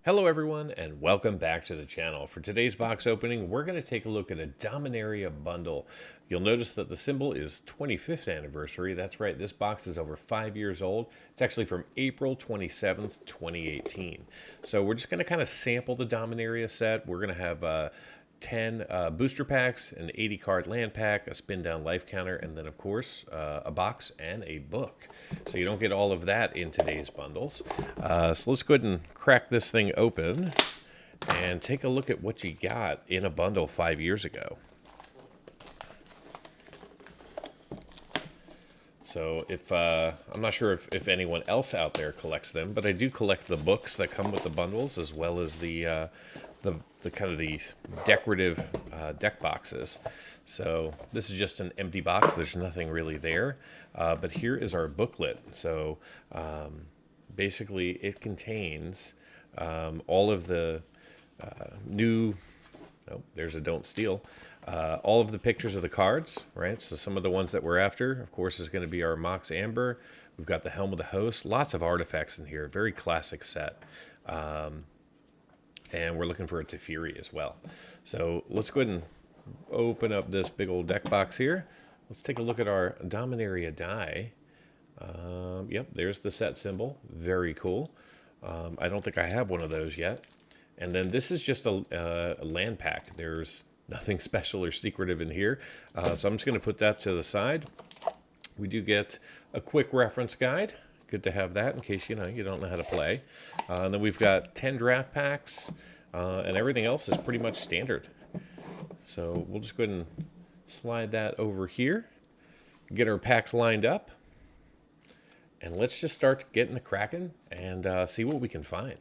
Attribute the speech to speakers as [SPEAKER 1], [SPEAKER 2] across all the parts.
[SPEAKER 1] Hello everyone and welcome back to the channel. For today's box opening, we're going to take a look at a Dominaria bundle. You'll notice that the symbol is 25th anniversary. That's right, this box is over 5 years old. It's actually from April 27th, 2018. So we're just going to kind of sample the Dominaria set. We're going to have 10 booster packs, an 80 card land pack, a spin down life counter, and then of course a box and a book. So you don't get all of that in today's bundles. So let's go ahead and crack this thing open and take a look at what you got in a bundle 5 years ago. So if I'm not sure if anyone else out there collects them, but I do collect the books that come with the bundles as well as the kind of the decorative deck boxes. So this is just an empty box. There's nothing really there. But here is our booklet. So basically it contains all of the new, oh, there's a don't steal, all of the pictures of the cards, right? So some of the ones that we're after, of course, is going to be our Mox Amber. We've got the Helm of the Host. Lots of artifacts in here. Very classic set. And we're looking for a Teferi as well. So let's go ahead and open up this big old deck box here. Let's take a look at our Dominaria die. Yep, there's the set symbol. Very cool. I don't think I have one of those yet. And then this is just a land pack. There's nothing special or secretive in here. So I'm just going to put that to the side. We do get a quick reference guide. Good to have that in case you don't know how to play. And then we've got 10 draft packs, and everything else is pretty much standard. So we'll just go ahead and slide that over here, get our packs lined up, and let's just start getting the cracking and see what we can find.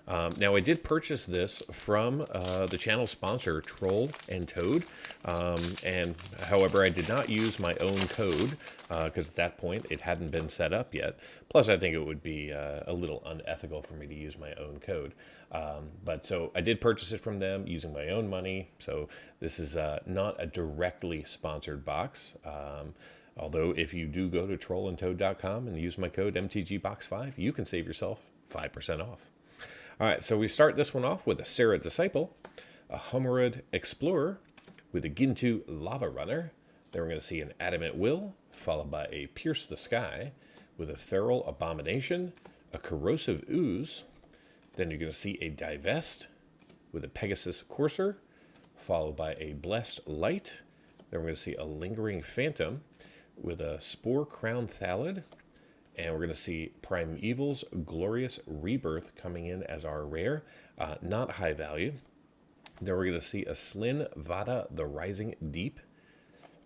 [SPEAKER 1] Now, I did purchase this from the channel sponsor, Troll and Toad, and however, I did not use my own code because at that point it hadn't been set up yet. Plus, I think it would be a little unethical for me to use my own code. But so I did purchase it from them using my own money. So this is not a directly sponsored box. Although if you do go to trollandtoad.com and use my code MTGBox5, you can save yourself 5% off. All right, so we start this one off with a Sarah Disciple, a Hummerud Explorer with a Gintu Lava Runner. Then we're going to see an Adamant Will, followed by a Pierce the Sky with a Feral Abomination, a Corrosive Ooze. Then you're going to see a Divest with a Pegasus Courser, followed by a Blessed Light. Then we're going to see a Lingering Phantom with a Spore Crown Thallid. And we're going to see Primeval's Glorious Rebirth coming in as our rare, not high value. Then we're going to see a Slin Vada the Rising Deep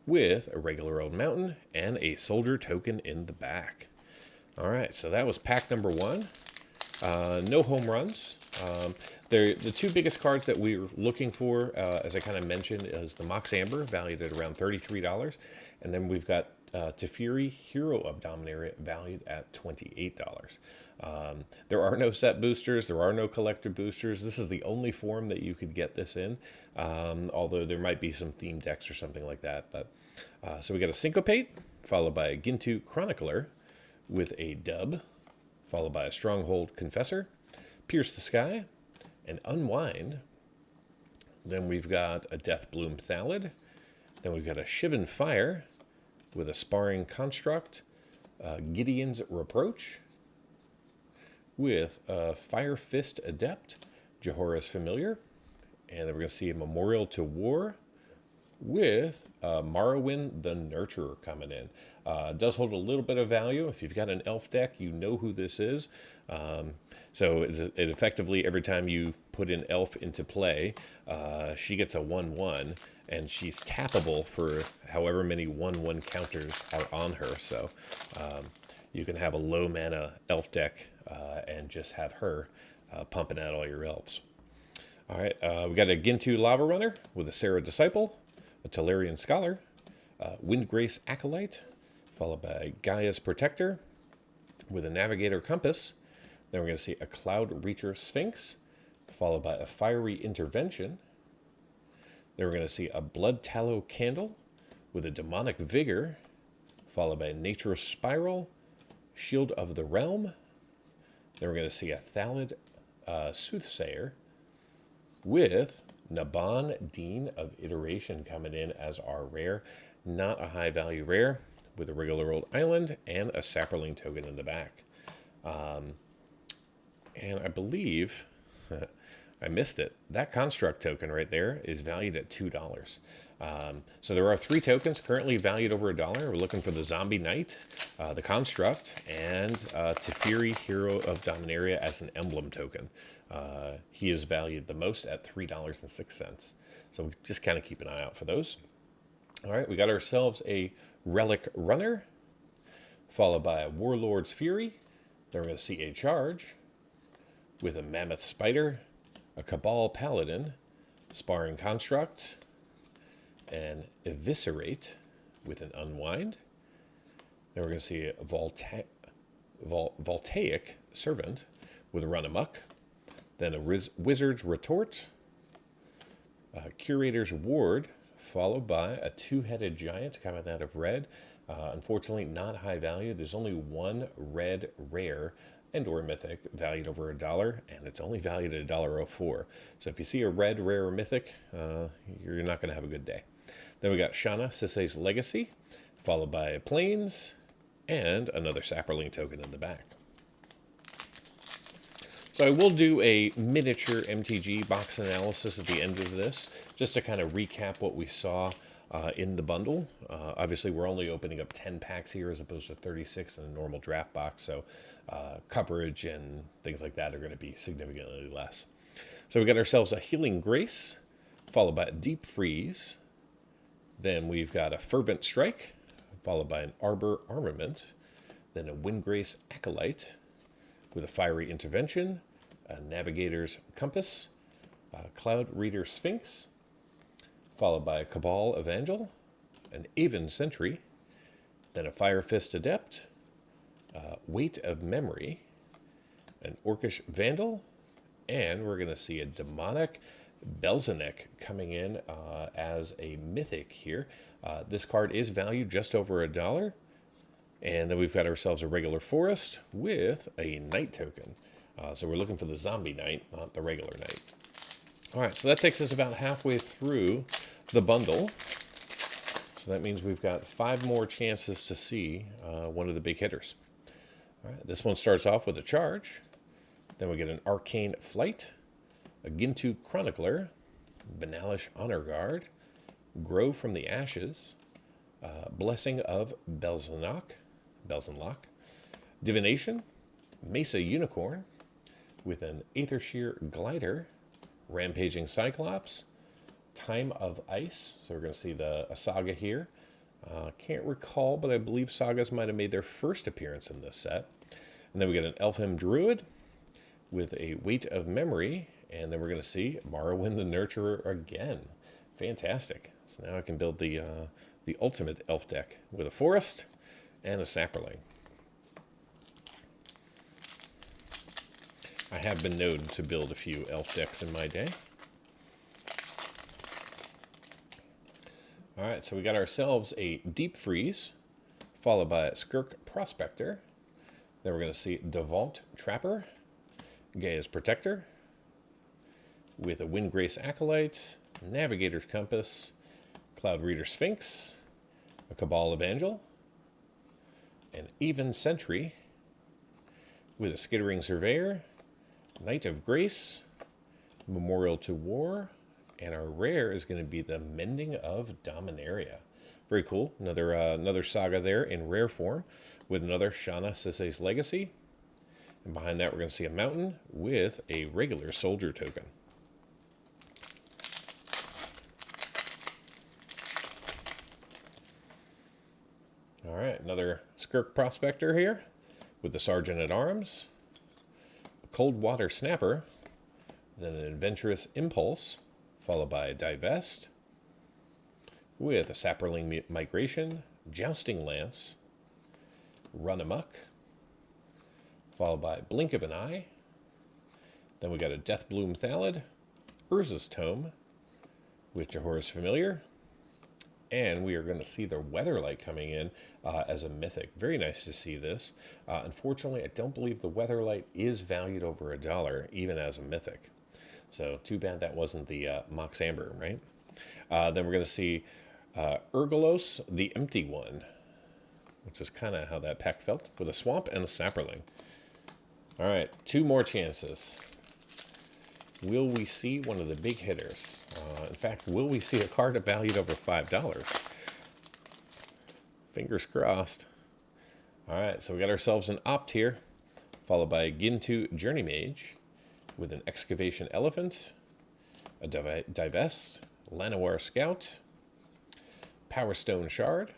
[SPEAKER 1] with a regular old mountain and a soldier token in the back. All right, so that was pack number one. No home runs. The two biggest cards that we were looking for, as I kind of mentioned, is the Mox Amber, valued at around $33. And then we've got Teferi, Hero of Dominaria, valued at $28. There are no set boosters. There are no collector boosters. This is the only form that you could get this in, although there might be some themed decks or something like that. But so we got a Syncopate, followed by a Gintu Chronicler with a Dub, followed by a Stronghold Confessor, Pierce the Sky, and Unwind. Then we've got a Deathbloom Thallid. Then we've got a Shivan Fire with a Sparring Construct, Gideon's Reproach, with a Fire Fist Adept, Jahora's Familiar, and then we're going to see a Memorial to War with Morrowind the Nurturer coming in. It does hold a little bit of value. If you've got an elf deck, you know who this is. So it effectively, every time you put an elf into play, she gets a 1/1, and she's tappable for however many 1/1 counters are on her. So you can have a low mana elf deck and just have her pumping out all your elves. All right, we got a Gintu Lava Runner with a Sarah Disciple, a Tolarian Scholar, Windgrace Acolyte, followed by Gaia's Protector with a Navigator Compass. Then we're going to see a Cloud Reacher Sphinx, followed by a Fiery Intervention. Then we're going to see a Blood Tallow Candle with a Demonic Vigor, followed by a Nature's Spiral, Shield of the Realm. Then we're going to see a Thallid Soothsayer, with Naban, Dean of Iteration, coming in as our rare. Not a high value rare, with a regular old island and a Sapperling token in the back. And I believe I missed it. That construct token right there is valued at $2. So there are 3 tokens currently valued over $1. We're looking for the Zombie Knight, the construct, and Teferi, Hero of Dominaria, as an emblem token. He is valued the most at $3.06. So just kind of keep an eye out for those. All right, we got ourselves a Relic Runner, followed by a Warlord's Fury. Then we're going to see a Charge with a Mammoth Spider, a Cabal Paladin, Sparring Construct, and Eviscerate with an Unwind. Then we're going to see a Voltaic Servant with a Run Amok. Then a Wizard's Retort, a Curator's Ward, followed by a 2-headed giant coming out of red. Unfortunately, not high value. There's only 1 red rare and/or mythic valued over $1, and it's only valued at $1.04. So if you see a red, rare, or mythic, you're not going to have a good day. Then we got Shana Sisay's Legacy, followed by Plains, and another Sapperling token in the back. So I will do a miniature MTG box analysis at the end of this, just to kind of recap what we saw in the bundle. Obviously, we're only opening up 10 packs here as opposed to 36 in a normal draft box, so coverage and things like that are going to be significantly less. So we got ourselves a Healing Grace, followed by a Deep Freeze. Then we've got a Fervent Strike, followed by an Arbor Armament. Then a Windgrace Acolyte with a Fiery Intervention, a Navigator's Compass, a Cloud Reader Sphinx, followed by a Cabal Evangel, an Aven Sentry, then a Fire Fist Adept, Weight of Memory, an Orcish Vandal, and we're going to see a Demonic Belzenek coming in as a mythic here. This card is valued just over $1. And then we've got ourselves a regular forest with a Knight token. So we're looking for the Zombie Knight, not the regular Knight. All right, so that takes us about halfway through the bundle. So that means we've got 5 more chances to see one of the big hitters. All right, this one starts off with a Charge. Then we get an Arcane Flight, a Gintu Chronicler, Banalish Honor Guard, Grow from the Ashes, Blessing of Belzenlock, Divination, Mesa Unicorn, with an Aethershear Glider, Rampaging Cyclops, Time of Ice. So we're going to see a Saga here. Can't recall, but I believe Sagas might have made their first appearance in this set. And then we get an Elfham Druid with a Weight of Memory, and then we're going to see Morrowind the Nurturer again. Fantastic. So now I can build the ultimate elf deck with a forest and a Sapperling. I have been known to build a few elf decks in my day. All right, so we got ourselves a Deep Freeze, followed by a Skirk Prospector. Then we're going to see Devant Trapper, Gaia's Protector, with a Windgrace Acolyte, Navigator's Compass, Cloud Reader Sphinx, a Cabal Evangel, an Aven Sentry, with a Skittering Surveyor, Knight of Grace, Memorial to War, and our rare is going to be the Mending of Dominaria. Very cool. Another saga there in rare form with another Shana Sisay's Legacy. And behind that, we're going to see a mountain with a regular soldier token. All right, another Skirk Prospector here with the Sergeant at Arms, a Cold Water Snapper, then an Adventurous Impulse, followed by a Divest, with a Sapperling Migration, Jousting Lance, Run Amok, followed by Blink of an Eye. Then we got a Deathbloom Thallid, Urza's Tome, with Jehora's Familiar, And we are going to see the Weatherlight coming in as a mythic. Very nice to see this. Unfortunately, I don't believe the Weatherlight is valued over $1, even as a mythic. So too bad that wasn't the Mox Amber, right? Then we're going to see Urgolos, the Empty One, which is kind of how that pack felt, with a Swamp and a Sapperling. All right, 2 more chances. Will we see one of the big hitters? In fact, will we see a card valued over $5? Fingers crossed. All right, so we got ourselves an Opt here, followed by a Gintu Journey Mage, with an Excavation Elephant, a Divest, Llanowar Scout, Power Stone Shard,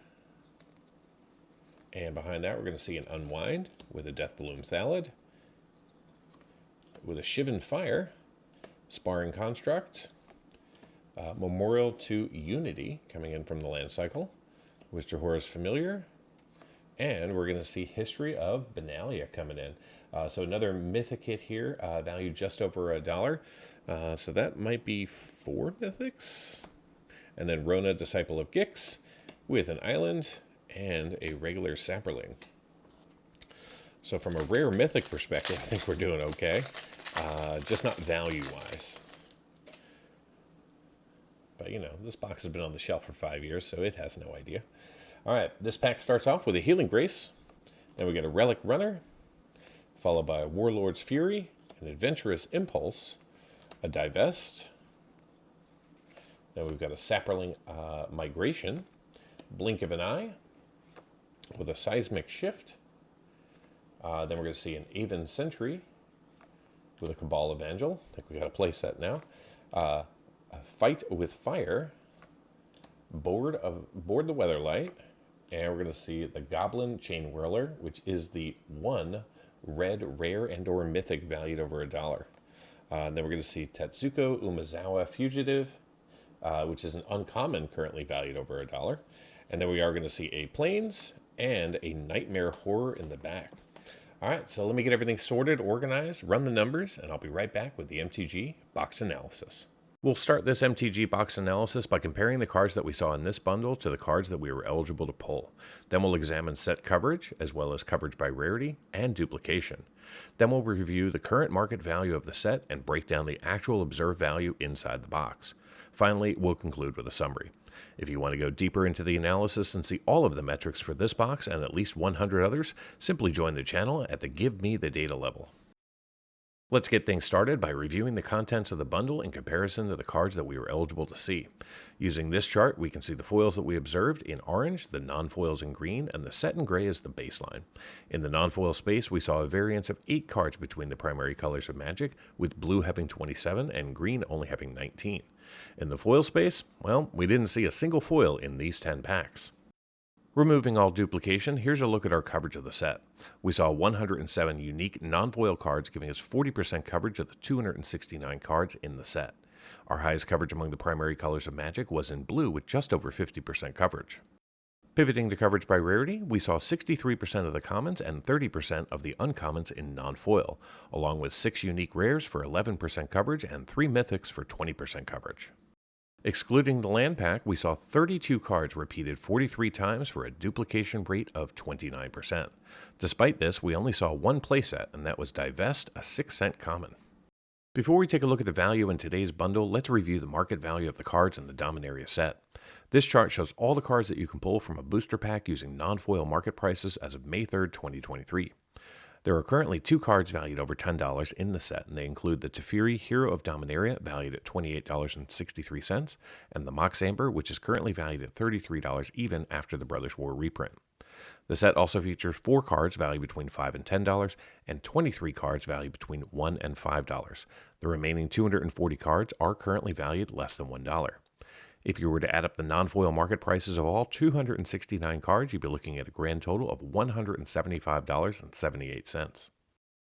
[SPEAKER 1] and behind that we're going to see an Unwind with a Death Bloom Thallid, with a Shivan Fire, Sparring Construct, Memorial to Unity coming in from the land cycle, with Jahora's Familiar, and we're going to see History of Benalia coming in. So another mythic hit here, valued just over $1. So that might be 4 mythics. And then Rona, Disciple of Gix, with an island and a regular Sapperling. So from a rare mythic perspective, I think we're doing okay. Just not value-wise. But, you know, this box has been on the shelf for 5 years, so it has no idea. All right, this pack starts off with a Healing Grace. Then we get a Relic Runner, followed by a Warlord's Fury, an Adventurous Impulse, a Divest. Then we've got a Sapperling Migration, Blink of an Eye, with a Seismic Shift. Then we're going to see an Aven Sentry with a Cabal Evangel. I think we got a play set now. A Fight with Fire, board the Weatherlight, and we're going to see the Goblin Chain Whirler, which is the 1 red rare and/or mythic valued over $1. Then we're going to see Tetsuko Umezawa Fugitive, which is an uncommon currently valued over $1. And then we are going to see a Plains and a Nightmare Horror in the back. All right, so let me get everything sorted, organized, run the numbers, and I'll be right back with the MTG box analysis. We'll start this MTG box analysis by comparing the cards that we saw in this bundle to the cards that we were eligible to pull. Then we'll examine set coverage, as well as coverage by rarity and duplication. Then we'll review the current market value of the set and break down the actual observed value inside the box. Finally, we'll conclude with a summary. If you want to go deeper into the analysis and see all of the metrics for this box and at least 100 others, simply join the channel at the Give Me the Data level. Let's get things started by reviewing the contents of the bundle in comparison to the cards that we were eligible to see. Using this chart, we can see the foils that we observed in orange, the non-foils in green, and the set in gray as the baseline. In the non-foil space, we saw a variance of 8 cards between the primary colors of Magic, with blue having 27 and green only having 19. In the foil space, well, we didn't see a single foil in these 10 packs. Removing all duplication, here's a look at our coverage of the set. We saw 107 unique non-foil cards, giving us 40% coverage of the 269 cards in the set. Our highest coverage among the primary colors of Magic was in blue, with just over 50% coverage. Pivoting to coverage by rarity, we saw 63% of the commons and 30% of the uncommons in non-foil, along with 6 unique rares for 11% coverage and 3 mythics for 20% coverage. Excluding the land pack, we saw 32 cards repeated 43 times for a duplication rate of 29%. Despite this, we only saw 1 playset, and that was Divest, a 6-cent common. Before we take a look at the value in today's bundle, let's review the market value of the cards in the Dominaria set. This chart shows all the cards that you can pull from a booster pack using non-foil market prices as of May 3rd, 2023. There are currently 2 cards valued over $10 in the set, and they include the Teferi Hero of Dominaria, valued at $28.63, and the Mox Amber, which is currently valued at $33 even after the Brothers War reprint. The set also features 4 cards valued between $5 and $10, and 23 cards valued between $1 and $5. The remaining 240 cards are currently valued less than $1. If you were to add up the non-foil market prices of all 269 cards, you'd be looking at a grand total of $175.78.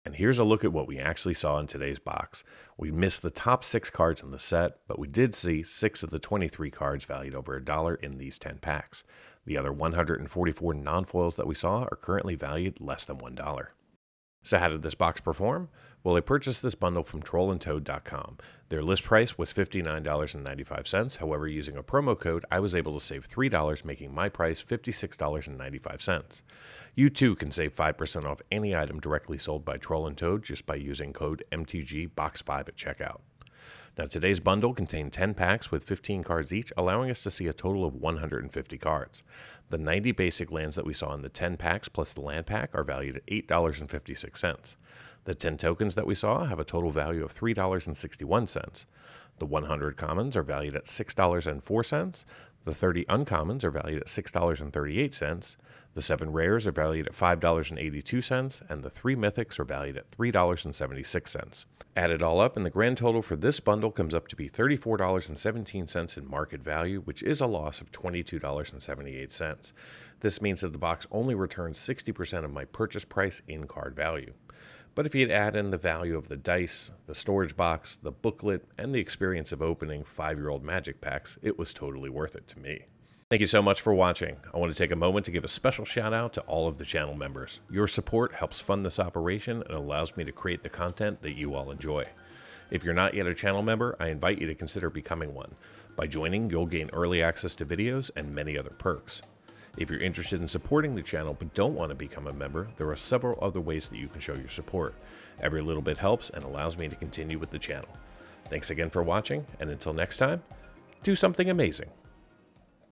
[SPEAKER 1] And here's a look at what we actually saw in today's box. We missed the top 6 cards in the set, but we did see 6 of the 23 cards valued over $1 in these 10 packs. The other 144 non-foils that we saw are currently valued less than $1. So how did this box perform? Well, I purchased this bundle from trollandtoad.com. Their list price was $59.95. However, using a promo code, I was able to save $3, making my price $56.95. You too can save 5% off any item directly sold by Troll and Toad just by using code MTGBOX5 at checkout. Now, today's bundle contained 10 packs with 15 cards each, allowing us to see a total of 150 cards. The 90 basic lands that we saw in the 10 packs plus the land pack are valued at $8.56. The 10 tokens that we saw have a total value of $3.61. The 100 commons are valued at $6.04. The 30 uncommons are valued at $6.38. The 7 rares are valued at $5.82, and the 3 mythics are valued at $3.76. Add it all up, and the grand total for this bundle comes up to be $34.17 in market value, which is a loss of $22.78. This means that the box only returns 60% of my purchase price in card value. But if you'd add in the value of the dice, the storage box, the booklet, and the experience of opening 5-year-old Magic packs, it was totally worth it to me. Thank you so much for watching. I want to take a moment to give a special shout out to all of the channel members. Your support helps fund this operation and allows me to create the content that you all enjoy. If you're not yet a channel member, I invite you to consider becoming one. By joining, you'll gain early access to videos and many other perks. If you're interested in supporting the channel but don't want to become a member, there are several other ways that you can show your support. Every little bit helps and allows me to continue with the channel. Thanks again for watching, and until next time, do something amazing.